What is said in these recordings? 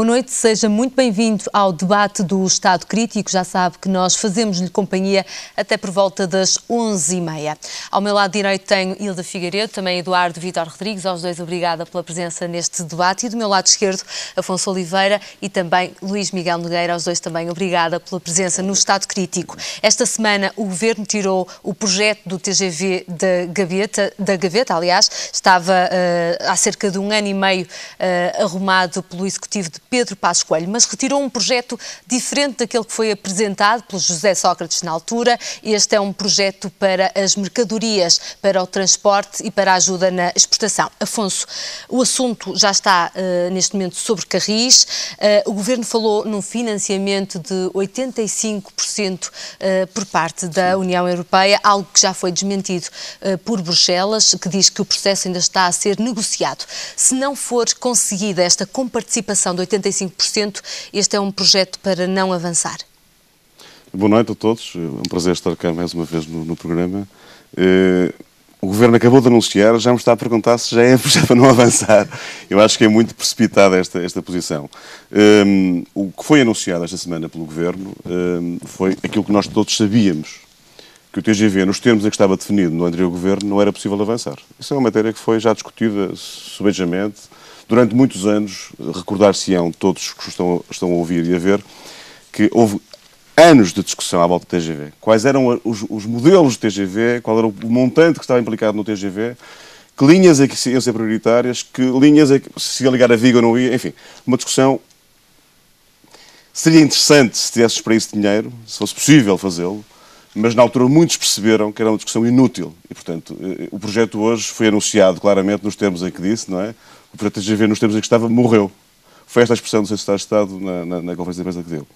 Boa noite, seja muito bem-vindo ao debate do Estado Crítico. Já sabe que nós fazemos-lhe companhia até por volta das 11h30. Ao meu lado direito tenho Hilda Figueiredo, também Eduardo Vítor Rodrigues, aos dois obrigada pela presença neste debate. E do meu lado esquerdo, Afonso Oliveira e também Luís Miguel Nogueira, aos dois também obrigada pela presença no Estado Crítico. Esta semana o Governo tirou o projeto do TGV da gaveta, aliás, estava há cerca de um ano e meio arrumado pelo Executivo de Pedro Passos Coelho, mas retirou um projeto diferente daquele que foi apresentado pelo José Sócrates na altura. Este é um projeto para as mercadorias, para o transporte e para a ajuda na exportação. Afonso, o assunto já está neste momento sobre carris. O Governo falou num financiamento de 85% por parte da União Europeia, algo que já foi desmentido por Bruxelas, que diz que o processo ainda está a ser negociado. Se não for conseguida esta comparticipação de 85%, este é um projeto para não avançar. Boa noite a todos. É um prazer estar cá mais uma vez no programa. O Governo acabou de anunciar, já me está a perguntar se já é projeto para não avançar. Eu acho que é muito precipitada esta posição. O que foi anunciado esta semana pelo Governo foi aquilo que nós todos sabíamos, que o TGV, nos termos em que estava definido no anterior Governo, não era possível avançar. Isso é uma matéria que foi já discutida subejamente durante muitos anos. Recordar-se-ão todos que estão a ouvir e a ver que houve anos de discussão à volta do TGV. Quais eram os modelos do TGV, qual era o montante que estava implicado no TGV, que linhas é que iam ser prioritárias, que linhas é que se ia ligar a Vigo ou não ia, enfim, uma discussão. Seria interessante se tivéssemos para isso dinheiro, se fosse possível fazê-lo, mas na altura muitos perceberam que era uma discussão inútil e, portanto, o projeto hoje foi anunciado claramente nos termos em que disse, não é? O projeto TGV, nos termos em que estava, morreu. Foi esta a expressão do Secretário de Estado na conferência de imprensa que deu.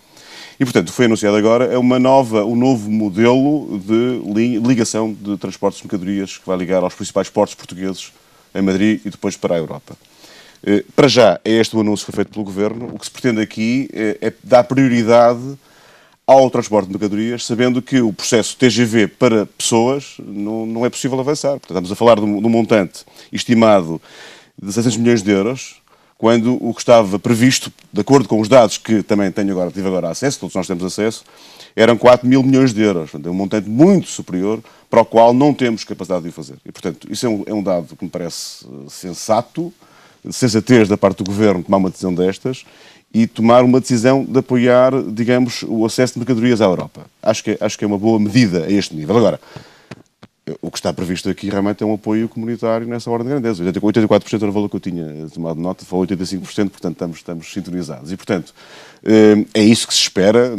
E, portanto, foi anunciado agora um novo modelo de ligação de transportes de mercadorias que vai ligar aos principais portos portugueses em Madrid e depois para a Europa. Para já, é este o anúncio que foi feito pelo Governo. O que se pretende aqui é dar prioridade ao transporte de mercadorias, sabendo que o processo TGV para pessoas não é possível avançar. Portanto, estamos a falar de um montante estimado de 600 milhões de euros, quando o que estava previsto, de acordo com os dados que também tive agora acesso, todos nós temos acesso, eram 4 mil milhões de euros. Portanto, é um montante muito superior para o qual não temos capacidade de o fazer. E, portanto, isso é um dado que me parece sensato, de sensatez da parte do Governo tomar uma decisão destas e tomar uma decisão de apoiar, digamos, o acesso de mercadorias à Europa. Acho que é uma boa medida a este nível. Agora, o que está previsto aqui realmente é um apoio comunitário nessa ordem de grandeza. 84% era o valor que eu tinha tomado nota, foi 85%, portanto estamos sintonizados. E, portanto, é isso que se espera.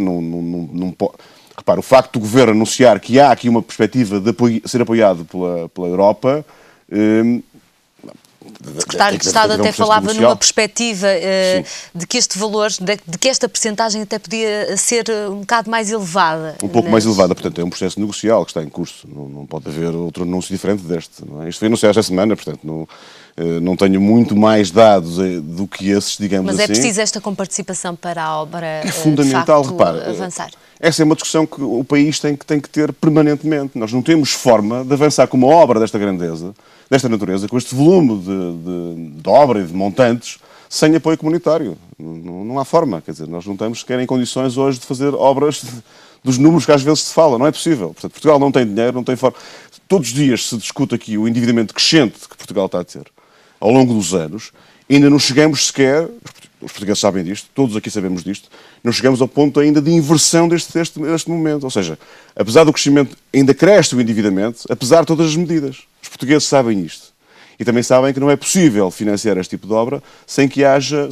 Repara, o facto do Governo anunciar que há aqui uma perspectiva de ser apoiado pela Europa. O Secretário de Estado até falava numa perspectiva de que este valor, de que esta percentagem até podia ser um bocado mais elevada. Um pouco mais elevada, portanto é um processo negocial que está em curso, não pode haver outro anúncio diferente deste. Não é? Isto foi anunciado esta semana, portanto não tenho muito mais dados do que esses, digamos assim. Mas é preciso esta comparticipação para a obra é fundamental, de facto, repara, avançar. Essa é uma discussão que o país tem que ter permanentemente. Nós não temos forma de avançar com uma obra desta grandeza, desta natureza, com este volume de obra e de montantes, sem apoio comunitário. Não há forma. Quer dizer, nós não estamos sequer em condições hoje de fazer obras dos números que às vezes se fala. Não é possível. Portanto, Portugal não tem dinheiro, não tem forma. Todos os dias se discute aqui o endividamento crescente que Portugal está a ter ao longo dos anos. Ainda não chegamos sequer, os portugueses sabem disto, todos aqui sabemos disto, não chegamos ao ponto ainda de inversão deste momento. Ou seja, apesar do crescimento, ainda cresce o endividamento, apesar de todas as medidas. Os portugueses sabem isto. E também sabem que não é possível financiar este tipo de obra sem que haja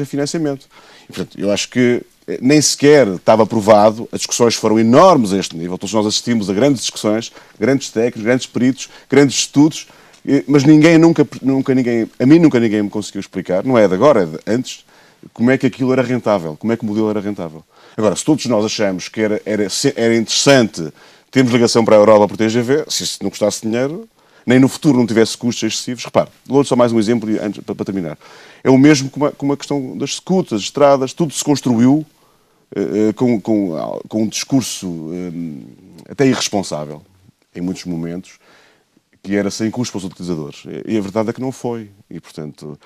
financiamento. E, portanto, eu acho que nem sequer estava aprovado, as discussões foram enormes a este nível, todos nós assistimos a grandes discussões, grandes técnicos, grandes peritos, grandes estudos, mas ninguém a mim nunca ninguém me conseguiu explicar, não é de agora, é de antes, como é que aquilo era rentável, como é que o modelo era rentável. Agora, se todos nós achamos que era interessante termos ligação para a Europa por TGV, se isso não custasse dinheiro, nem no futuro não tivesse custos excessivos, repare, dou só mais um exemplo para terminar. É o mesmo com a questão das escutas, das estradas, tudo se construiu com um discurso até irresponsável, em muitos momentos, que era sem custos para os utilizadores. E a verdade é que não foi. E, portanto,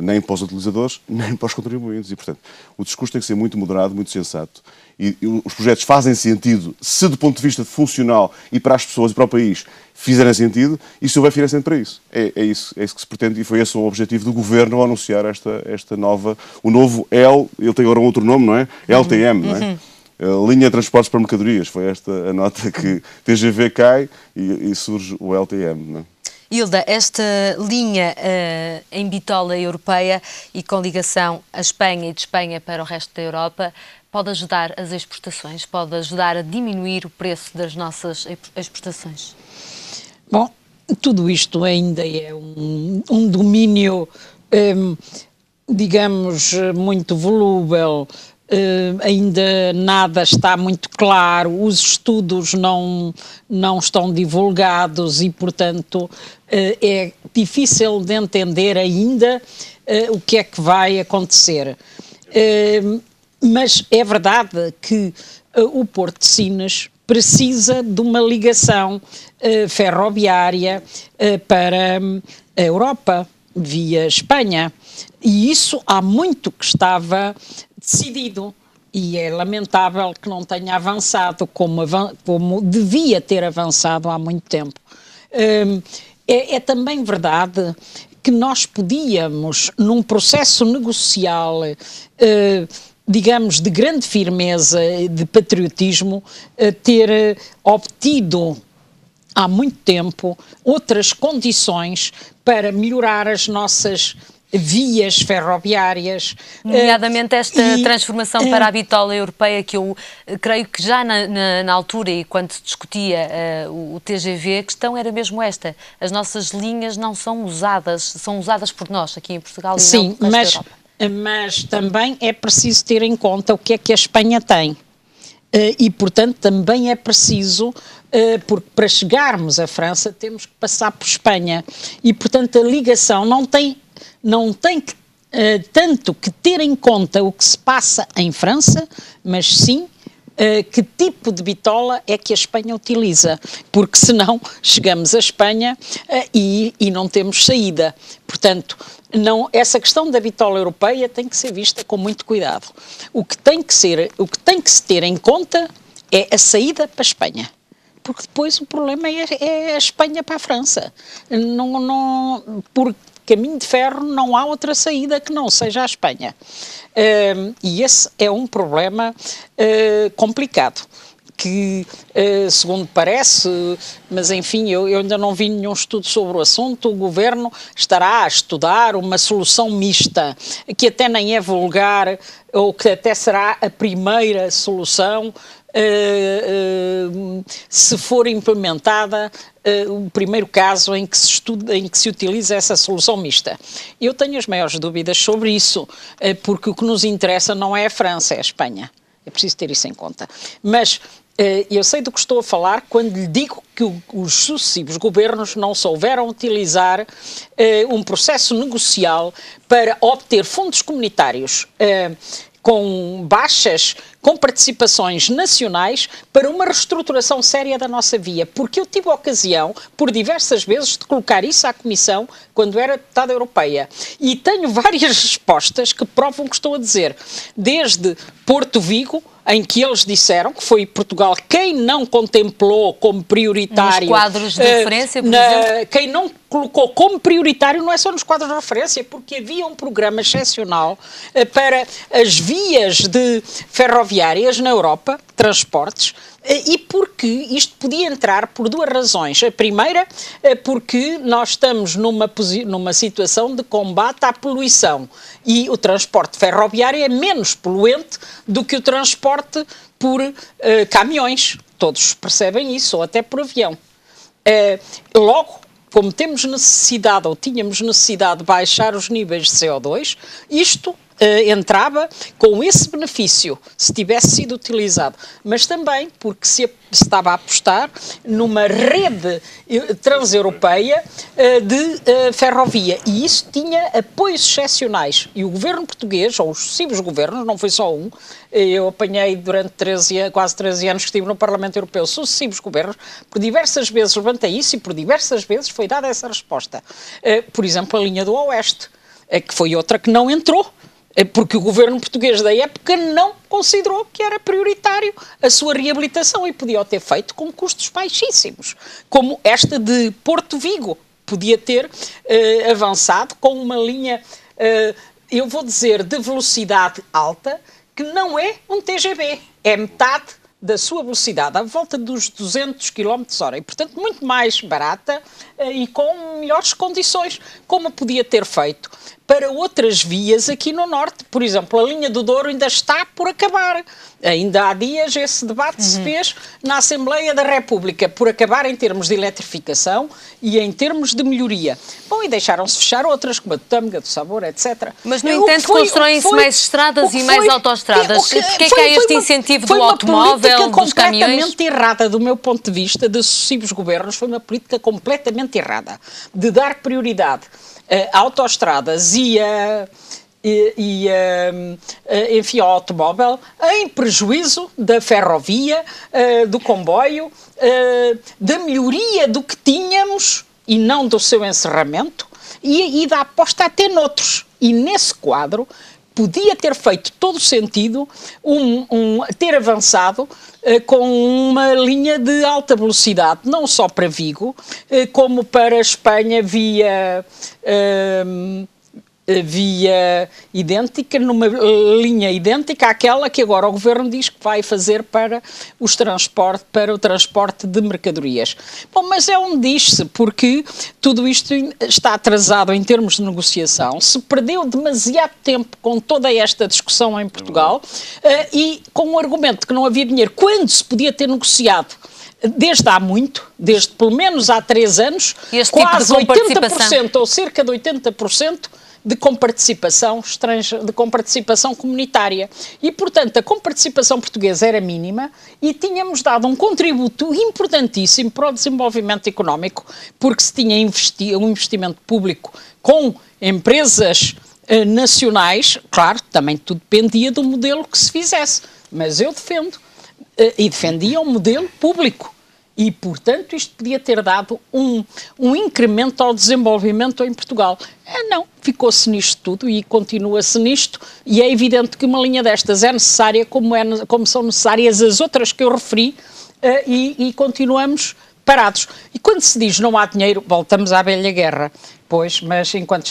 nem para os utilizadores, nem para os contribuintes. E, portanto, o discurso tem que ser muito moderado, muito sensato. E os projetos fazem sentido se, do ponto de vista funcional e para as pessoas e para o país, fizerem sentido, e se houver financiamento para isso. É isso que se pretende, e foi esse o objetivo do Governo ao anunciar esta nova, o novo ele tem agora um outro nome, não é? LTM, não é? Linha de Transportes para Mercadorias, foi esta a nota que TGV cai e surge o LTM, não é? Hilda, esta linha em bitola europeia e com ligação à Espanha e de Espanha para o resto da Europa pode ajudar as exportações, pode ajudar a diminuir o preço das nossas exportações? Bom, tudo isto ainda é um domínio, digamos, muito volúvel. Ainda nada está muito claro, os estudos não estão divulgados e, portanto, é difícil de entender ainda o que é que vai acontecer. Mas é verdade que o Porto de Sines precisa de uma ligação ferroviária para a Europa, via Espanha. E isso há muito que estava decidido. E é lamentável que não tenha avançado como devia ter avançado há muito tempo. É também verdade que nós podíamos, num processo negocial, digamos, de grande firmeza, de patriotismo, ter obtido há muito tempo outras condições para melhorar as nossas vias ferroviárias. Nomeadamente esta transformação para a bitola europeia, que eu creio que já na altura e quando se discutia o TGV, a questão era mesmo esta: as nossas linhas não são usadas, são usadas por nós aqui em Portugal e não pelo resto da Europa. Mas também é preciso ter em conta o que é que a Espanha tem. E, portanto, também é preciso, porque para chegarmos à França temos que passar por Espanha. E, portanto, a ligação não tem que, tanto que ter em conta o que se passa em França, mas sim que tipo de bitola é que a Espanha utiliza, porque senão chegamos à Espanha e não temos saída. Portanto, essa questão da bitola europeia tem que ser vista com muito cuidado. O que tem que se ter em conta é a saída para a Espanha. Porque depois o problema é a Espanha para a França. Por caminho de ferro não há outra saída que não seja a Espanha. E esse é um problema complicado, que, segundo parece, mas enfim, eu ainda não vi nenhum estudo sobre o assunto, o Governo estará a estudar uma solução mista, que até nem é vulgar, ou que até será a primeira solução, se for implementada, o primeiro caso em que se utiliza essa solução mista. Eu tenho as maiores dúvidas sobre isso, porque o que nos interessa não é a França, é a Espanha. É preciso ter isso em conta. Mas eu sei do que estou a falar quando lhe digo que os sucessivos governos não souberam utilizar um processo negocial para obter fundos comunitários com baixas, com participações nacionais, para uma reestruturação séria da nossa via. Porque eu tive a ocasião, por diversas vezes, de colocar isso à Comissão, quando era deputada europeia. E tenho várias respostas que provam o que estou a dizer. Desde Porto Vigo, em que eles disseram que foi Portugal quem não contemplou como prioritário... Nos quadros de referência, por exemplo? Quem não colocou como prioritário, não é só nos quadros de referência, porque havia um programa excepcional para as vias ferroviárias na Europa, transportes, e porque isto podia entrar por duas razões. A primeira, porque nós estamos numa situação de combate à poluição e o transporte ferroviário é menos poluente do que o transporte por caminhões. Todos percebem isso, ou até por avião. Logo, como temos necessidade, ou tínhamos necessidade de baixar os níveis de CO2, isto entrava com esse benefício, se tivesse sido utilizado, mas também porque se estava a apostar numa rede transeuropeia de ferrovia, e isso tinha apoios excepcionais, e o governo português, ou os sucessivos governos, não foi só um, eu apanhei durante quase 13 anos que estive no Parlamento Europeu, sucessivos governos, por diversas vezes levantei isso e por diversas vezes foi dada essa resposta. Por exemplo, a linha do Oeste, que foi outra que não entrou, porque o governo português da época não considerou que era prioritário a sua reabilitação e podia o ter feito com custos baixíssimos, como esta de Porto Vigo, podia ter avançado com uma linha, eu vou dizer, de velocidade alta, que não é um TGV, é metade da sua velocidade, à volta dos 200 km/h, e portanto muito mais barata e com melhores condições, como podia ter feito para outras vias aqui no Norte. Por exemplo, a linha do Douro ainda está por acabar. Ainda há dias esse debate se fez na Assembleia da República, por acabar em termos de eletrificação e em termos de melhoria. Bom, e deixaram-se fechar outras, como a de Tâmega, do Sabor, etc. Mas, no entanto, constroem-se mais estradas e mais autoestradas. Porquê é que há este incentivo do automóvel, dos caminhões? Foi uma política completamente errada, do meu ponto de vista, de sucessivos governos, foi uma política completamente errada, de dar prioridade a autoestradas enfim, ao automóvel, em prejuízo da ferrovia, do comboio, da melhoria do que tínhamos e não do seu encerramento, e da aposta até noutros. E nesse quadro podia ter feito todo o sentido ter avançado com uma linha de alta velocidade, não só para Vigo, como para a Espanha via idêntica, numa linha idêntica àquela que agora o Governo diz que vai fazer para o transporte de mercadorias. Bom, mas é um diz-se, porque tudo isto está atrasado em termos de negociação, se perdeu demasiado tempo com toda esta discussão em Portugal e com o argumento de que não havia dinheiro, quando se podia ter negociado desde há muito, desde pelo menos há 3 anos, quase 80% ou cerca de 80% de comparticipação comunitária. E, portanto, a comparticipação portuguesa era mínima e tínhamos dado um contributo importantíssimo para o desenvolvimento económico, porque se tinha um investimento público com empresas nacionais. Claro, também tudo dependia do modelo que se fizesse, mas eu defendo e defendia um modelo público. E, portanto, isto podia ter dado um incremento ao desenvolvimento em Portugal. Não, ficou-se nisto tudo e continua-se nisto, e é evidente que uma linha destas é necessária, como são necessárias as outras que eu referi, e continuamos parados. E quando se diz não há dinheiro, voltamos à velha guerra. Pois, mas enquanto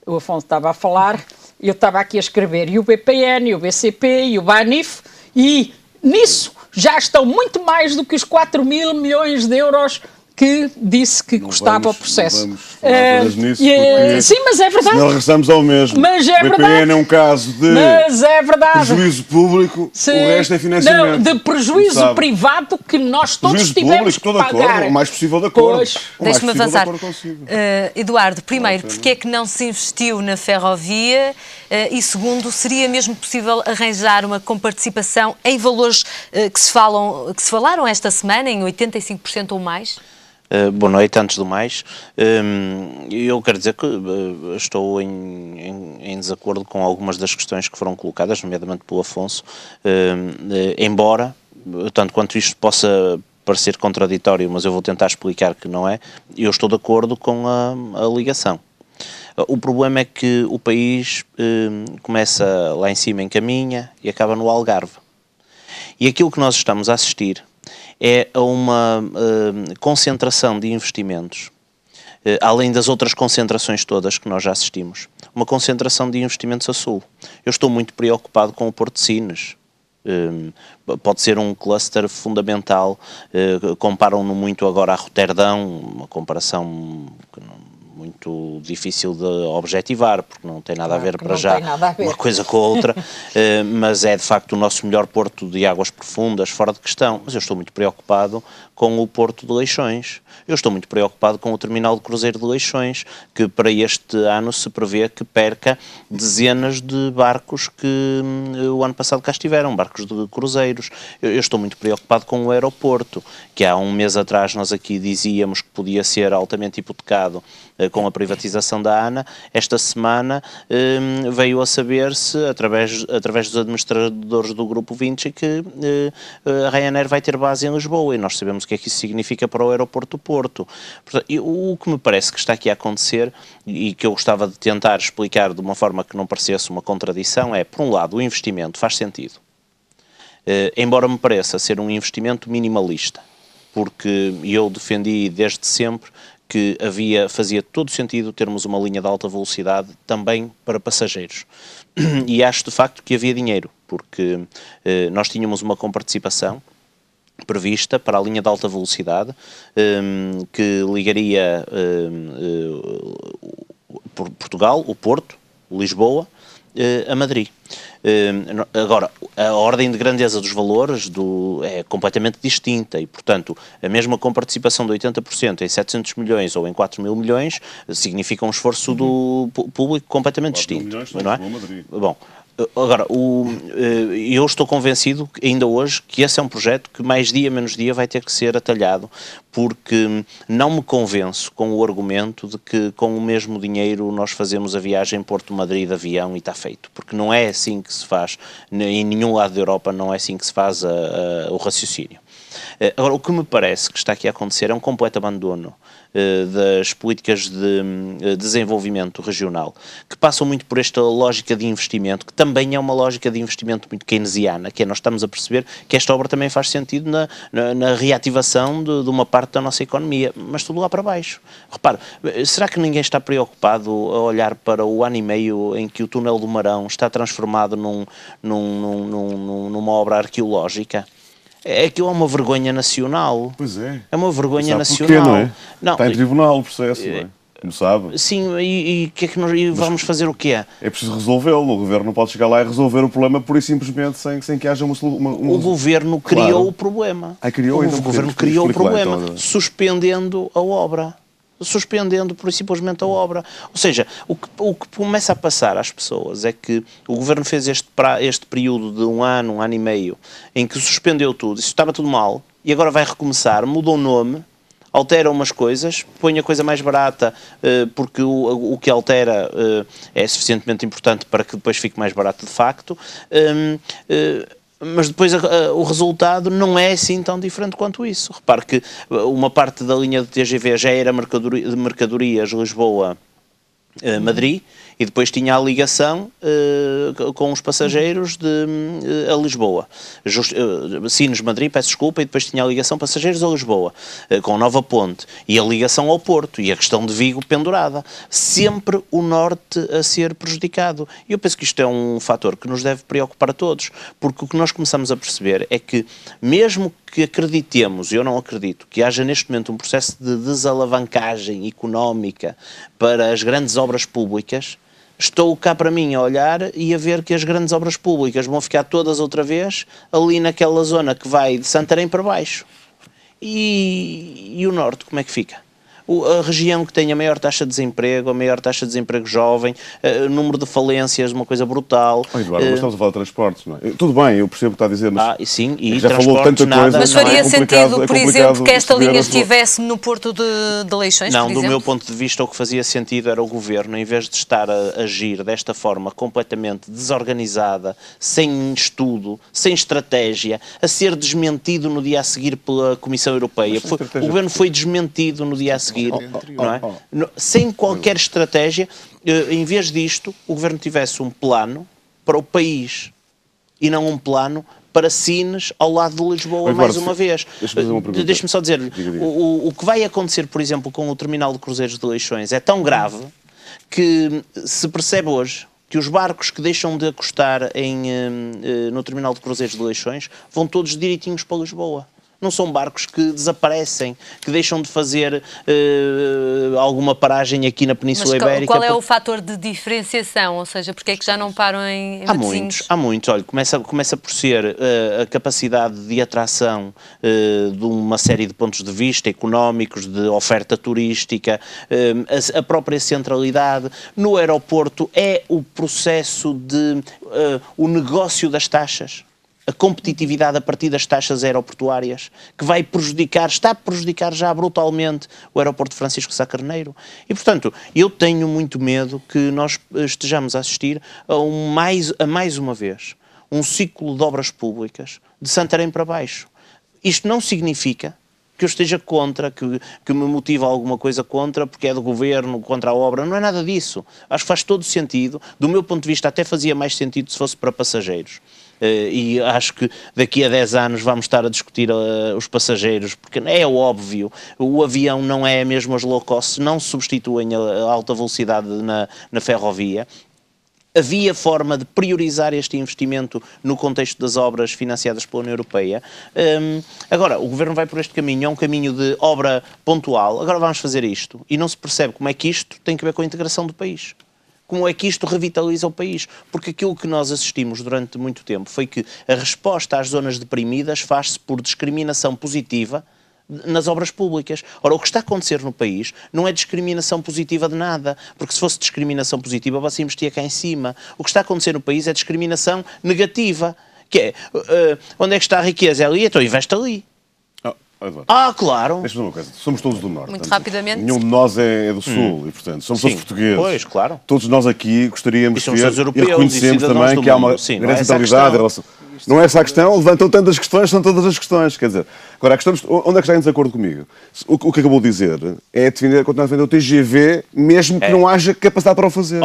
o Afonso estava a falar, eu estava aqui a escrever, e o BPN, e o BCP, e o BANIF, e nisso já estão muito mais do que os 4 mil milhões de euros que disse que custava o processo. Não vamos falar todas nisso, porque sim, mas é verdade. Senão regressamos ao mesmo. Mas é o BPN verdade. é um caso de prejuízo público, o resto é financiamento. Não, de prejuízo privado que nós todos tivemos que pagar. O mais possível de acordo. Deixe-me avançar. Eduardo, primeiro, porque é que não se investiu na ferrovia? E segundo, seria mesmo possível arranjar uma comparticipação em valores que se falaram esta semana, em 85% ou mais? Boa noite, antes do mais. Eu quero dizer que estou em desacordo com algumas das questões que foram colocadas, nomeadamente pelo Afonso, embora, tanto quanto isto possa parecer contraditório, mas eu vou tentar explicar que não é, eu estou de acordo com a ligação. O problema é que o país começa lá em cima em Caminha e acaba no Algarve. E aquilo que nós estamos a assistir é a uma concentração de investimentos, além das outras concentrações todas que nós já assistimos, uma concentração de investimentos a sul. Eu estou muito preocupado com o Porto de Sines. Pode ser um cluster fundamental, comparam-no muito agora a Roterdão, uma comparação que muito difícil de objetivar, porque não tem nada a ver para já uma coisa com a outra, mas é de facto o nosso melhor porto de águas profundas, fora de questão. Mas eu estou muito preocupado com o Porto de Leixões. Eu estou muito preocupado com o terminal de cruzeiro de Leixões, que para este ano se prevê que perca dezenas de barcos que o ano passado cá estiveram, barcos de cruzeiros. Eu estou muito preocupado com o aeroporto, que há um mês atrás nós aqui dizíamos que podia ser altamente hipotecado com a privatização da ANA. Esta semana veio a saber-se, através dos administradores do Grupo Vinci, que a Ryanair vai ter base em Lisboa, e nós sabemos o que é que isso significa para o aeroporto do Porto. Portanto, o que me parece que está aqui a acontecer, e que eu gostava de tentar explicar de uma forma que não parecesse uma contradição, é, por um lado, o investimento faz sentido, embora me pareça ser um investimento minimalista, porque eu defendi desde sempre que fazia todo sentido termos uma linha de alta velocidade também para passageiros. E acho de facto que havia dinheiro, porque nós tínhamos uma comparticipação prevista para a linha de alta velocidade que ligaria Portugal, o Porto, Lisboa, a Madrid. Agora, a ordem de grandeza dos valores é completamente distinta e, portanto, a mesma comparticipação de 80% em 700 milhões ou em 4 mil milhões significa um esforço do público completamente distinto. Não é? Bom, agora, eu estou convencido, ainda hoje, que esse é um projeto que mais dia menos dia vai ter que ser atalhado, porque não me convenço com o argumento de que com o mesmo dinheiro nós fazemos a viagem Porto-Madrid de avião e está feito, porque não é assim que se faz, em nenhum lado da Europa não é assim que se faz o raciocínio. Agora, o que me parece que está aqui a acontecer é um completo abandono das políticas de desenvolvimento regional, que passam muito por esta lógica de investimento, que também é uma lógica de investimento muito keynesiana, que é nós estamos a perceber que esta obra também faz sentido na reativação de uma parte da nossa economia, mas tudo lá para baixo. Repare, será que ninguém está preocupado a olhar para o ano e meio em que o túnel do Marão está transformado numa obra arqueológica? Aquilo é uma vergonha nacional. Pois é. É uma vergonha nacional. Porquê, não é? Não, está em tribunal o processo, não é? Não sabe? Sim, e que é que vamos fazer o quê? É preciso resolvê-lo. O governo não pode chegar lá e resolver o problema pura e simplesmente sem que haja uma O governo criou o problema. O governo criou o problema, suspendendo a obra. Suspendendo por simplesmente a obra. Ou seja, o que começa a passar às pessoas é que o governo fez este período de um ano e meio, em que suspendeu tudo, isso estava tudo mal, e agora vai recomeçar, muda o nome, altera umas coisas, põe a coisa mais barata, porque o que altera é suficientemente importante para que depois fique mais barato de facto, mas depois o resultado não é assim tão diferente quanto isso. Repare que uma parte da linha de TGV já era mercadorias Lisboa-Madrid, e depois tinha a ligação com os passageiros a Lisboa. Sines-Madrid, peço desculpa, e depois tinha a ligação passageiros a Lisboa, com a nova ponte, e a ligação ao Porto, e a questão de Vigo pendurada. Sempre o norte a ser prejudicado. E eu penso que isto é um fator que nos deve preocupar a todos, porque o que nós começamos a perceber é que, mesmo que acreditemos, eu não acredito, que haja neste momento um processo de desalavancagem económica para as grandes obras públicas, estou cá para mim a olhar e a ver que as grandes obras públicas vão ficar todas outra vez ali naquela zona que vai de Santarém para baixo. E o norte, como é que fica? A região que tem a maior taxa de desemprego, a maior taxa de desemprego jovem, o número de falências, uma coisa brutal. Eduardo, mas estamos a falar de transportes, não é? Tudo bem, eu percebo o que está a dizer, mas sim, e já falou tanta coisa. Mas faria sentido, por exemplo, que esta linha estivesse no Porto de Leixões, não, do meu ponto de vista, o que fazia sentido era o governo, em vez de estar a agir desta forma completamente desorganizada, sem estudo, sem estratégia, a ser desmentido no dia a seguir pela Comissão Europeia. O governo foi desmentido no dia a seguir. Não é? Sem qualquer estratégia, em vez disto, o governo tivesse um plano para o país e não um plano para Sines ao lado de Lisboa, mais uma vez. Deixa-me só dizer, o que vai acontecer, por exemplo, com o terminal de cruzeiros de Leixões é tão grave que se percebe hoje que os barcos que deixam de acostar no terminal de cruzeiros de Leixões vão todos direitinhos para Lisboa. não são barcos que desaparecem, que deixam de fazer alguma paragem aqui na Península Ibérica. Qual é o fator de diferenciação? Ou seja, porque é que já não param em Matosinhos? Há muitos. Olha, começa por ser a capacidade de atração de uma série de pontos de vista económicos, de oferta turística, a própria centralidade. No aeroporto é o processo de o negócio das taxas, a competitividade a partir das taxas aeroportuárias, que vai prejudicar, está a prejudicar já brutalmente o aeroporto de Francisco Sá Carneiro. E, portanto, eu tenho muito medo que nós estejamos a assistir a mais uma vez um ciclo de obras públicas de Santarém para baixo. Isto não significa que eu esteja contra, que me motiva alguma coisa contra, porque é do governo, contra a obra, não é nada disso. Acho que faz todo sentido, do meu ponto de vista até fazia mais sentido se fosse para passageiros. E acho que daqui a 10 anos vamos estar a discutir os passageiros, porque é óbvio, o avião não é mesmo as low cost, não substituem a alta velocidade na ferrovia. Havia forma de priorizar este investimento no contexto das obras financiadas pela União Europeia. Agora, o Governo vai por este caminho, é um caminho de obra pontual, agora vamos fazer isto, e não se percebe como é que isto tem que ver com a integração do país. Como é que isto revitaliza o país? Porque aquilo que nós assistimos durante muito tempo foi que a resposta às zonas deprimidas faz-se por discriminação positiva nas obras públicas. Ora, o que está a acontecer no país não é discriminação positiva de nada, porque se fosse discriminação positiva você investia cá em cima. O que está a acontecer no país é discriminação negativa, que é, onde é que está a riqueza? É ali, então investe ali. Claro. Deixa-me uma coisa, somos todos do Norte. Muito rapidamente. Nenhum de nós é do Sul e, portanto, somos todos portugueses. Pois, claro. Todos nós aqui gostaríamos de ter europeus, e reconhecemos também que há uma grande centralidade em relação... Não é essa a questão, levantam tantas questões, são todas as questões. Quer dizer, agora a questão, onde é que está em desacordo comigo? O que acabou de dizer é continuar a defender o TGV, mesmo que não haja capacidade para o fazer.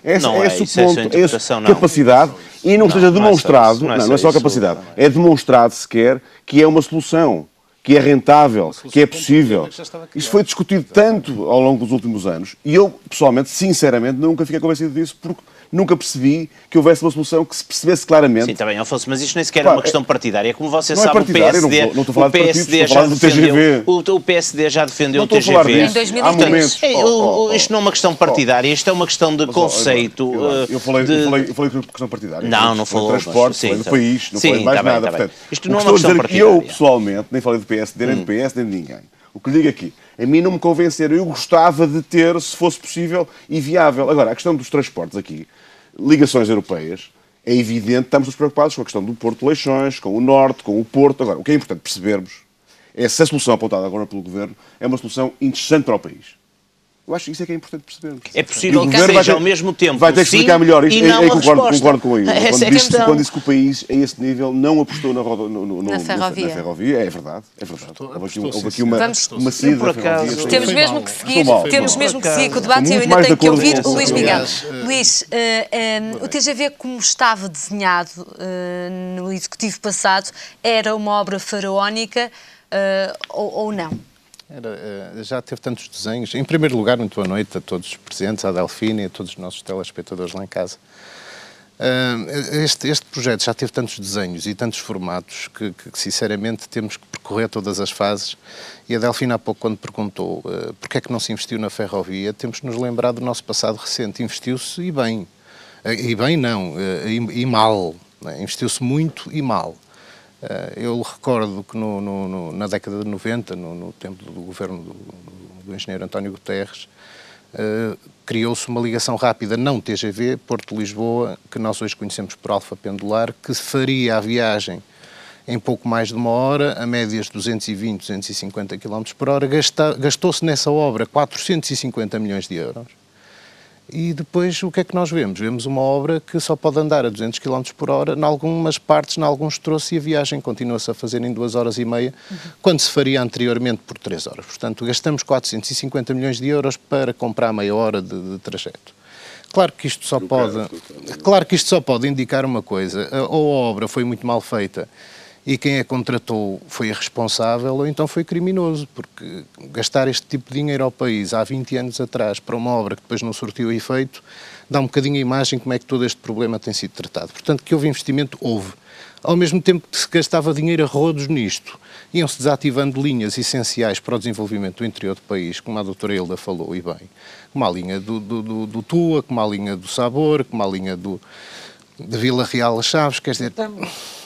Esse é o ponto, é essa capacidade, e não esteja demonstrado, não é só capacidade, é demonstrado sequer que é uma solução, que é rentável, que é possível. Isso foi discutido tanto ao longo dos últimos anos, e eu, pessoalmente, sinceramente, nunca fiquei convencido disso, porque nunca percebi que houvesse uma solução que se percebesse claramente. Sim, também, Afonso, mas isto nem sequer é uma questão partidária. Como você não sabe, é partidário, o PSD já defendeu, o PSD já defendeu o TGV. Em 2003. Isto não é uma questão partidária, isto é uma questão de conceito. Eu falei de questão partidária. Não falou. Transporte, falei do país, não falei de mais nada. Portanto, isto não é uma questão partidária. Eu, pessoalmente, nem falei do PSD, nem do PS, nem de ninguém. O que lhe digo aqui, a mim não me convenceram. Eu gostava de ter, se fosse possível e viável. Agora, a questão dos transportes aqui, ligações europeias, é evidente, estamos preocupados com a questão do Porto de Leixões, com o Norte, com o Porto. Agora, o que é importante percebermos é se a solução apontada agora pelo Governo é uma solução interessante para o país. Eu acho que isso é que é importante perceber. É possível que seja ao mesmo tempo. Vai ter que explicar melhor isto. Concordo com ele. Quando disse que o país, a esse nível, não apostou na ferrovia, é verdade. Houve aqui uma saída da ferrovia. Temos mesmo que seguir com o debate. Eu ainda tenho que ouvir o Luís Miguel. Luís, o TGV, como estava desenhado no executivo passado, era uma obra faraónica ou não? Já teve tantos desenhos. Em primeiro lugar, muito boa noite a todos os presentes, à Delfina e a todos os nossos telespectadores lá em casa. Este projeto já teve tantos desenhos e tantos formatos que sinceramente temos que percorrer todas as fases. E a Delfina há pouco, quando perguntou porque é que não se investiu na ferrovia, temos que nos lembrar do nosso passado recente. Investiu-se e bem. E bem não, e mal. Investiu-se muito e mal. Eu recordo que na década de 90, no tempo do governo do engenheiro António Guterres, criou-se uma ligação rápida, não TGV, Porto-Lisboa, que nós hoje conhecemos por Alfa Pendular, que faria a viagem em pouco mais de uma hora, a médias de 220, 250 km por hora. Gastou-se nessa obra 450 milhões de euros. E depois o que é que nós vemos? Vemos uma obra que só pode andar a 200 km por hora, em algumas partes, em alguns troços, e a viagem continua-se a fazer em 2 horas e meia, quando se faria anteriormente por 3 horas. Portanto, gastamos 450 milhões de euros para comprar meia hora de trajeto. Claro que isto só pode indicar uma coisa: ou a obra foi muito mal feita e quem a contratou foi irresponsável, ou então foi criminoso, porque gastar este tipo de dinheiro ao país há 20 anos atrás para uma obra que depois não surtiu efeito, dá um bocadinho a imagem como é que todo este problema tem sido tratado. Portanto, que houve investimento, houve. ao mesmo tempo que se gastava dinheiro a rodos nisto, iam-se desativando linhas essenciais para o desenvolvimento do interior do país, como a doutora Hilda falou, e bem, como a linha do Tua, como a linha do Sabor, como a linha de Vila Real a Chaves, quer dizer,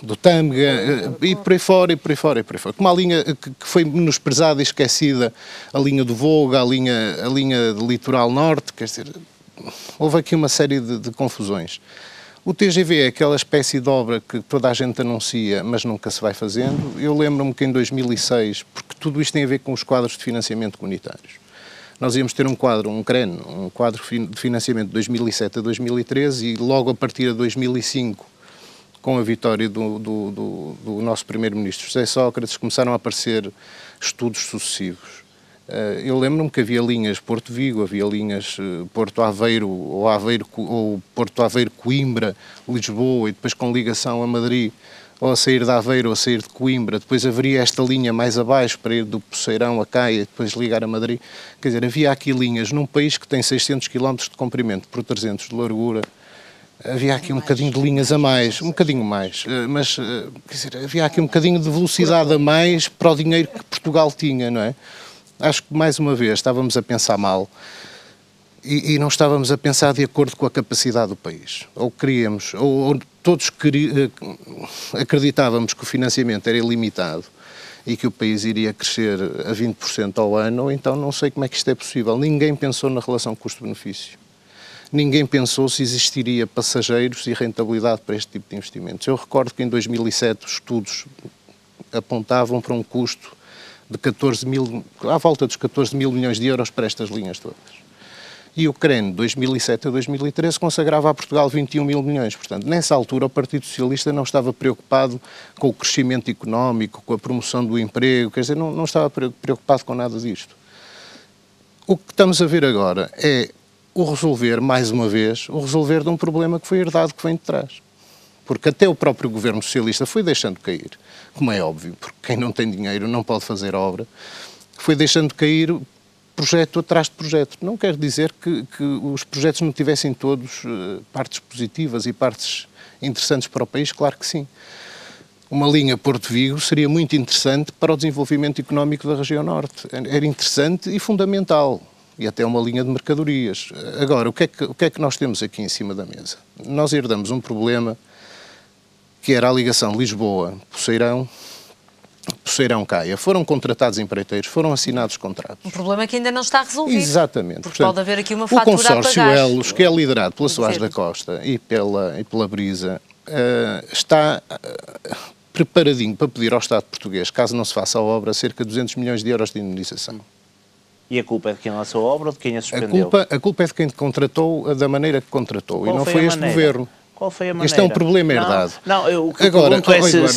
do Tâmega, e por aí fora, e por aí fora, e por aí fora. Como a linha que foi menosprezada e esquecida, a linha do Voga, a linha do Litoral Norte, quer dizer, houve aqui uma série de confusões. O TGV é aquela espécie de obra que toda a gente anuncia, mas nunca se vai fazendo. Eu lembro-me que em 2006, porque tudo isto tem a ver com os quadros de financiamento comunitários, nós íamos ter um quadro de financiamento de 2007 a 2013 e logo a partir de 2005, com a vitória do nosso primeiro-ministro José Sócrates, começaram a aparecer estudos sucessivos. Eu lembro-me que havia linhas Porto Vigo, havia linhas Porto Aveiro ou Porto Aveiro-Coimbra, Lisboa, e depois com ligação a Madrid, ou a sair de Aveiro ou a sair de Coimbra. Depois haveria esta linha mais abaixo para ir do Poceirão a Caia e depois ligar a Madrid. Quer dizer, havia aqui linhas num país que tem 600 km de comprimento por 300 de largura. Havia aqui um bocadinho de linhas a mais, um bocadinho mais, mas quer dizer, havia aqui um bocadinho de velocidade a mais para o dinheiro que Portugal tinha, não é? Acho que, mais uma vez, estávamos a pensar mal e não estávamos a pensar de acordo com a capacidade do país. Ou queríamos, ou todos acreditávamos que o financiamento era ilimitado e que o país iria crescer a 20% ao ano, ou então não sei como é que isto é possível. Ninguém pensou na relação custo-benefício. Ninguém pensou se existiria passageiros e rentabilidade para este tipo de investimentos. Eu recordo que em 2007 os estudos apontavam para um custo de 14 mil, à volta dos 14 mil milhões de euros para estas linhas todas. E o CREN, de 2007 a 2013, consagrava a Portugal 21 mil milhões. Portanto, nessa altura, o Partido Socialista não estava preocupado com o crescimento económico, com a promoção do emprego, quer dizer, não estava preocupado com nada disto. O que estamos a ver agora é o resolver, mais uma vez, o resolver de um problema que foi herdado, que vem de trás. Porque até o próprio governo socialista foi deixando cair, como é óbvio, porque quem não tem dinheiro não pode fazer obra, foi deixando cair projeto atrás de projeto. Não quer dizer que os projetos não tivessem todos partes positivas e partes interessantes para o país, claro que sim. Uma linha Porto Vigo seria muito interessante para o desenvolvimento económico da região norte. Era interessante e fundamental. E até uma linha de mercadorias. Agora, o que é que nós temos aqui em cima da mesa? Nós herdamos um problema que era a ligação Poceirão-Caia. Foram contratados empreiteiros, foram assinados contratos. Um problema que ainda não está resolvido. Exatamente. Porque pode haver aqui uma fatura a pagar. O consórcio Elos, que é liderado pela Soares da Costa e pela Brisa, está preparadinho para pedir ao Estado português, caso não se faça a obra, cerca de 200 milhões de euros de indemnização. E a culpa é de quem lançou a obra ou de quem a suspendeu? A culpa é de quem contratou da maneira que contratou. Qual e não foi este governo. Qual foi a maneira? Este é um problema herdado. O que agora, pergunto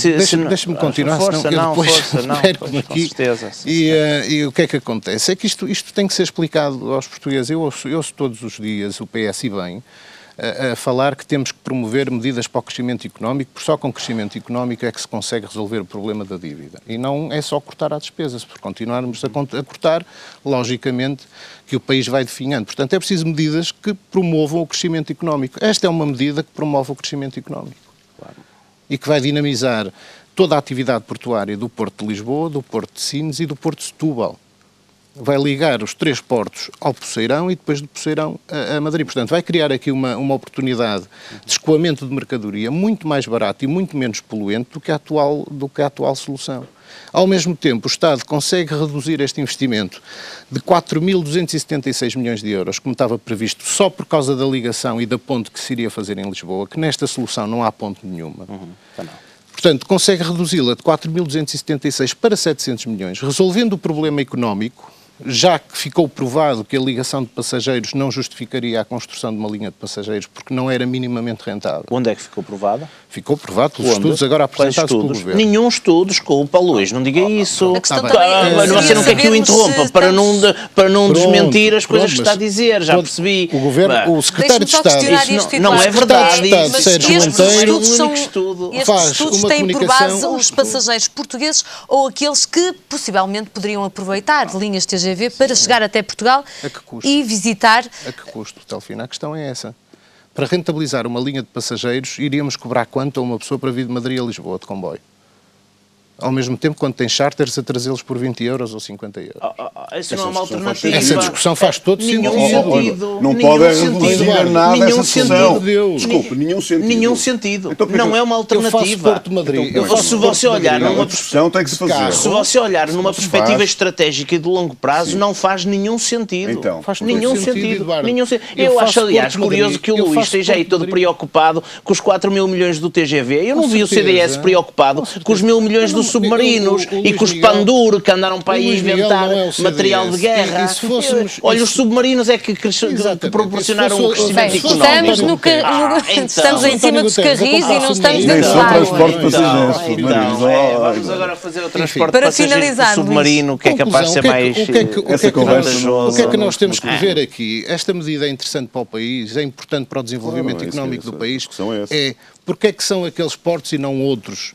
é deixa-me continuar, senão eu depois perco-me aqui. E o que é que acontece? É que isto tem que ser explicado aos portugueses. Eu ouço todos os dias o PS e bem a falar que temos que promover medidas para o crescimento económico, porque só com crescimento económico é que se consegue resolver o problema da dívida. E não é só cortar as despesas, por continuarmos a cortar, logicamente, que o país vai definhando. Portanto, é preciso medidas que promovam o crescimento económico. Esta é uma medida que promove o crescimento económico. Claro. E que vai dinamizar toda a atividade portuária do Porto de Lisboa, do Porto de Sines e do Porto de Setúbal. Vai ligar os 3 portos ao Poceirão e depois do Poceirão a Madrid. Portanto, vai criar aqui uma oportunidade de escoamento de mercadoria muito mais barato e muito menos poluente do que a atual solução. Ao mesmo tempo, o Estado consegue reduzir este investimento de 4.276 milhões de euros, como estava previsto, só por causa da ligação e da ponte que se iria fazer em Lisboa, que nesta solução não há ponte nenhuma. Portanto, consegue reduzi-la de 4.276 para 700 milhões, resolvendo o problema económico, já que ficou provado que a ligação de passageiros não justificaria a construção de uma linha de passageiros porque não era minimamente rentável. Onde é que ficou provado? Ficou provado pelos estudos agora apresentados pelo Governo. Nenhum estudo, desculpa, Luís, não diga isso. Você não quer que eu interrompa para não desmentir as coisas que está a dizer, já percebi. O Governo, o Secretário de Estado... Não é verdade. Sérgio Monteiro estes estudos têm por base os passageiros portugueses ou aqueles que possivelmente poderiam aproveitar de linhas TGV para chegar até Portugal e visitar... A que custo, Delfina? A questão é essa. para rentabilizar uma linha de passageiros, iríamos cobrar quanto a uma pessoa para vir de Madrid a Lisboa de comboio? Ao mesmo tempo, quando tem charters, a trazê-los por 20 euros ou 50 euros. Essa não é uma alternativa. Essa discussão faz todo nenhum sentido. Não pode reduzir nada essa discussão. Desculpe, nenhum sentido. Nenhum sentido. Então, não é uma alternativa. Eu faço Porto Madrid. Se você olhar numa discussão tem que se fazer. Se você olhar numa perspectiva estratégica e de longo prazo, não faz nenhum sentido. Então, faz nenhum sentido. Nenhum sentido. Eu Eu acho, aliás, Porto curioso Madrid. que o Eu Luís faço esteja aí Porto todo Madrid. preocupado com os 4 mil milhões do TGV. Eu não vi o CDS preocupado com os 1.000 milhões dos submarinos e com os Pandur que andaram para aí inventar material de guerra. Olha, os submarinos é que proporcionaram o crescimento económico. Estamos em cima dos carris e não estamos Nem dentro só da água. transporte de passageiros. Vamos agora fazer o transporte de Para passageiros finalizar, submarino, que é capaz de ser mais O que é que nós temos que ver aqui? Esta medida é interessante para o país, é importante para o desenvolvimento económico do país. É porque é que são aqueles portos e não outros?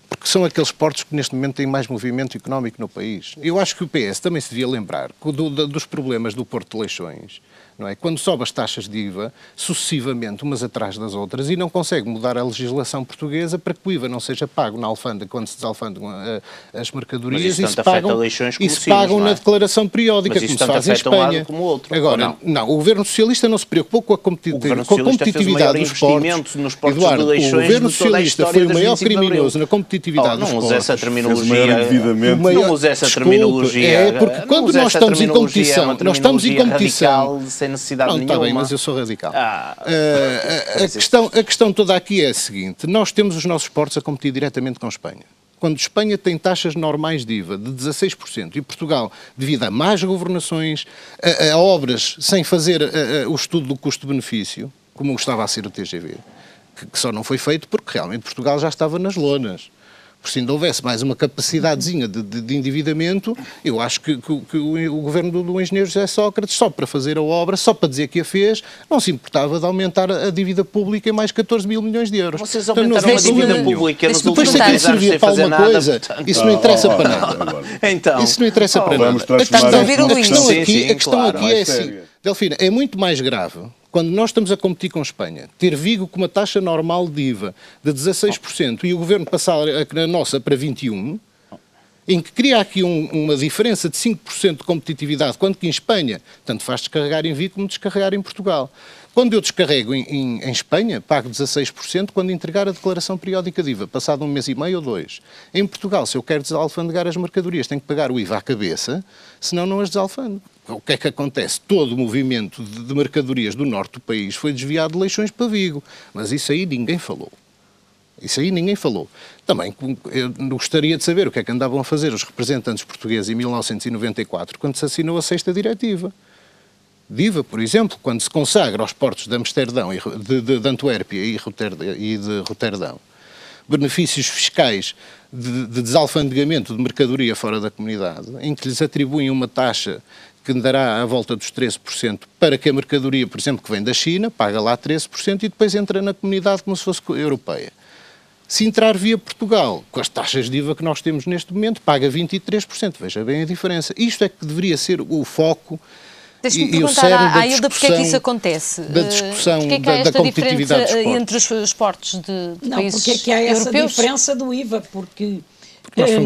Porque são aqueles portos que neste momento têm mais movimento económico no país. Eu acho que o PS também se devia lembrar dos problemas do Porto de Leixões, não é? Quando sobe as taxas de IVA, sucessivamente, umas atrás das outras, e não consegue mudar a legislação portuguesa para que o IVA não seja pago na alfândega, quando se desalfandegam as mercadorias, e se pagam na declaração periódica, como se faz em Espanha. Agora, não, o Governo Socialista não se preocupou com a competitividade dos portos. Eduardo, o Governo Socialista foi o maior criminoso na competitividade dos portos. Não usa essa terminologia. Não usa essa terminologia. É, porque quando nós estamos em competição, sem necessidade nenhuma. Está bem, mas eu sou radical. A questão toda aqui é a seguinte: nós temos os nossos portos a competir diretamente com a Espanha. Quando Espanha tem taxas normais de IVA de 16% e Portugal, devido a más governações, a obras sem fazer o estudo do custo-benefício, como estava a ser o TGV, que só não foi feito porque realmente Portugal já estava nas lonas. Por se ainda houvesse mais uma capacidadezinha de endividamento, eu acho que o governo do engenheiro José Sócrates, só para fazer a obra, só para dizer que a fez, não se importava de aumentar a dívida pública em mais 14 mil milhões de euros. Vocês aumentaram a dívida pública nos últimos 10 anos sem fazer nada. Isso não interessa para nada. Então, isso não interessa para nada. A questão aqui é assim, Delfina, é muito mais grave quando nós estamos a competir com a Espanha, ter Vigo com uma taxa normal de IVA de 16% e o Governo passar a nossa para 21%, em que cria aqui uma diferença de 5% de competitividade, quando que em Espanha, tanto faz descarregar em Vigo como descarregar em Portugal. Quando eu descarrego em Espanha, pago 16% quando entregar a declaração periódica de IVA, passado 1 mês e meio ou 2. Em Portugal, se eu quero desalfandegar as mercadorias, tenho que pagar o IVA à cabeça, senão não as desalfando. O que é que acontece? Todo o movimento de mercadorias do norte do país foi desviado de Leixões para Vigo, mas isso aí ninguém falou. Isso aí ninguém falou. Também eu gostaria de saber o que é que andavam a fazer os representantes portugueses em 1994, quando se assinou a 6ª diretiva. DIVA, por exemplo, quando se consagra aos portos de Amsterdão, de Antuérpia e de Roterdão, benefícios fiscais de desalfandegamento de mercadoria fora da comunidade, em que lhes atribuem uma taxa que dará à volta dos 13%, para que a mercadoria, por exemplo, que vem da China, paga lá 13% e depois entra na comunidade como se fosse europeia. Se entrar via Portugal, com as taxas de IVA que nós temos neste momento, paga 23%. Veja bem a diferença. Isto é que deveria ser o foco. Deixe-me perguntar à Hilda porque é que isso acontece. Da discussão porque é que há esta da competitividade dos portos. entre os portos de países porque é que há essa europeus? diferença do IVA? Porque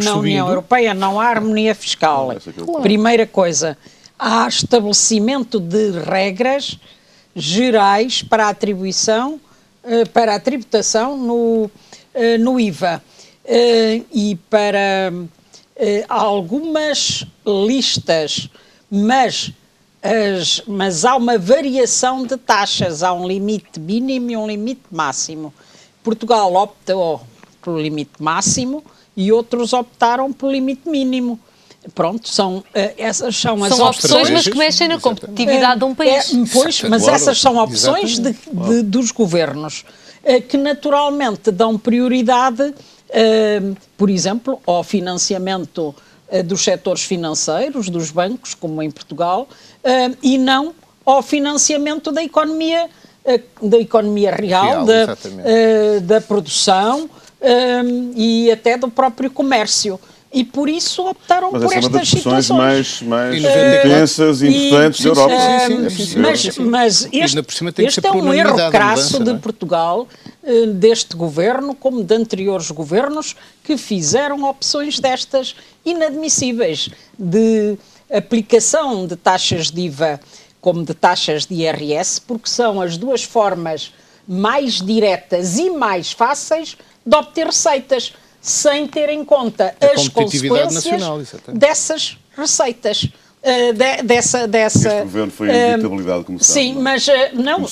na União Europeia não há harmonia fiscal. Primeira coisa, há estabelecimento de regras gerais para a atribuição, para a tributação no IVA e para algumas listas, mas há uma variação de taxas, há um limite mínimo e um limite máximo. Portugal optou pelo limite máximo e outros optaram pelo limite mínimo. Pronto, essas são as opções, mas que mexem na competitividade de um país. Pois, mas essas são opções dos governos, que naturalmente dão prioridade, por exemplo, ao financiamento dos setores financeiros, dos bancos, como em Portugal, e não ao financiamento da economia real, da produção e até do próprio comércio. e por isso optaram por estas situações mais intensas e importantes da Europa. Mas este é um erro crasso de Portugal, deste governo, como de anteriores governos, que fizeram opções destas inadmissíveis, de aplicação de taxas de IVA como de taxas de IRS, porque são as duas formas mais diretas e mais fáceis de obter receitas, sem ter em conta as consequências dessas receitas. Este governo foi a inevitabilidade, como sabe. Sim, mas não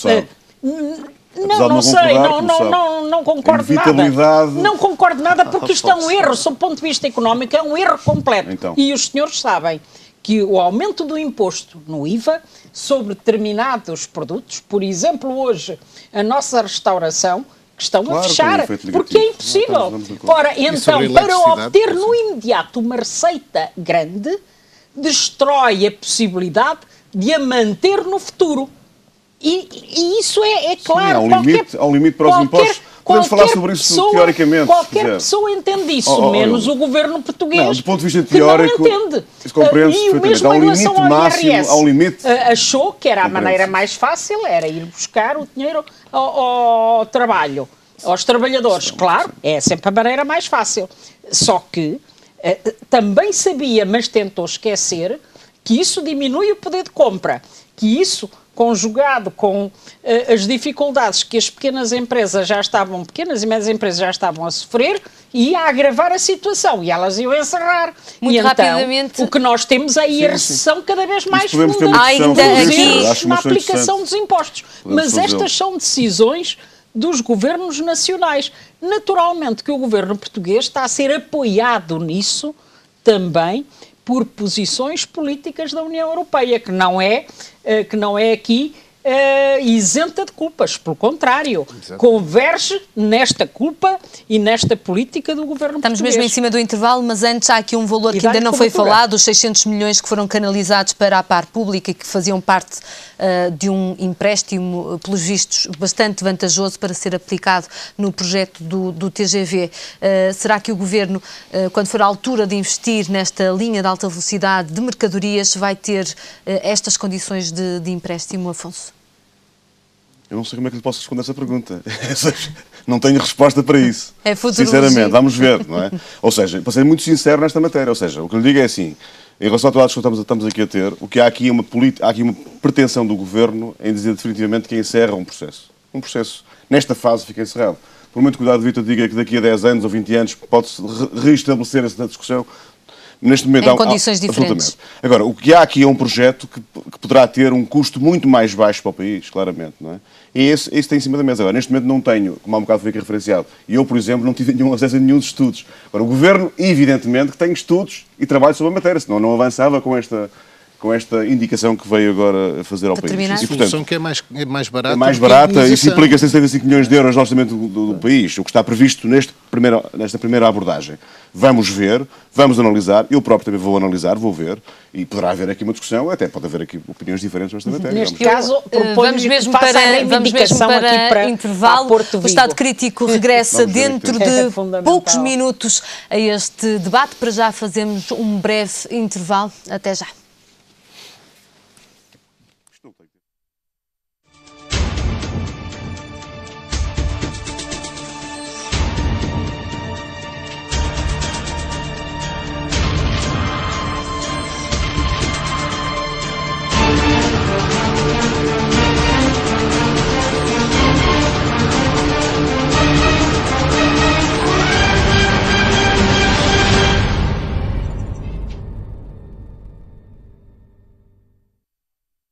concordo nada. Não concordo nada porque isto é um erro, sob o ponto de vista económico, é um erro completo. Então. E os senhores sabem que o aumento do imposto no IVA sobre determinados produtos, por exemplo, hoje, a nossa restauração, que estão a fechar, porque é impossível. Ora, então, para obter no imediato uma receita grande, destrói a possibilidade de a manter no futuro. E isso é claro. Sim, há um limite para os impostos. Podemos falar sobre isso teoricamente. Qualquer pessoa entende isso, menos o governo português. Não, do ponto de vista teórico, que não entende. E o mesmo em relação ao IRS. Há um limite. Achou que era a maneira mais fácil, era ir buscar o dinheiro ao trabalho, aos trabalhadores. Claro, é sempre a maneira mais fácil. Só que também sabia, mas tentou esquecer, que isso diminui o poder de compra, que isso, conjugado com as dificuldades que as pequenas e médias empresas já estavam a sofrer, ia agravar a situação e elas iam encerrar. Muito rapidamente. Então, o que nós temos aí é a recessão cada vez mais profunda na aplicação dos impostos. Mas estas são decisões dos governos nacionais. Naturalmente que o governo português está a ser apoiado nisso também por posições políticas da União Europeia, que não é aqui isenta de culpas, pelo contrário, converge nesta culpa e nesta política do governo português. Estamos mesmo em cima do intervalo, mas antes há aqui um valor que ainda não foi falado, os 600 milhões que foram canalizados para a par pública e que faziam parte de um empréstimo, pelos vistos, bastante vantajoso para ser aplicado no projeto do TGV. Será que o Governo, quando for a altura de investir nesta linha de alta velocidade de mercadorias, vai ter estas condições de empréstimo, Afonso? Eu não sei como é que lhe posso responder essa pergunta. Não tenho resposta para isso. É futurologia. Sinceramente, vamos ver, não é? Ou seja, para ser muito sincero nesta matéria, ou seja, o que eu lhe digo é assim, em relação a todos que estamos aqui a ter, o que há aqui há aqui uma pretensão do Governo em dizer definitivamente que encerra um processo. Um processo, nesta fase, fica encerrado. Por muito cuidado, Vítor, diga que daqui a 10 anos ou 20 anos pode-se reestabelecer essa discussão. Neste momento, em condições diferentes. Agora, o que há aqui é um projeto que poderá ter um custo muito mais baixo para o país, claramente, não é? E esse tem em cima da mesa. Agora, neste momento não tenho, como há um bocado foi aqui referenciado, e eu, por exemplo, não tive acesso a nenhum dos estudos. Agora, o Governo, evidentemente, que tem estudos e trabalha sobre a matéria, senão não avançava com esta indicação que veio agora fazer ao país. E, portanto, que é mais barata. É mais barata, isso implica 175 milhões de euros no orçamento do país, o que está previsto nesta primeira abordagem. Vamos ver, vamos analisar, eu próprio também vou analisar, vou ver, e poderá haver aqui uma discussão, até pode haver aqui opiniões diferentes nesta matéria. Neste caso, vamos mesmo para intervalo. O Estado Crítico regressa dentro de poucos minutos a este debate. Para já fazemos um breve intervalo. Até já.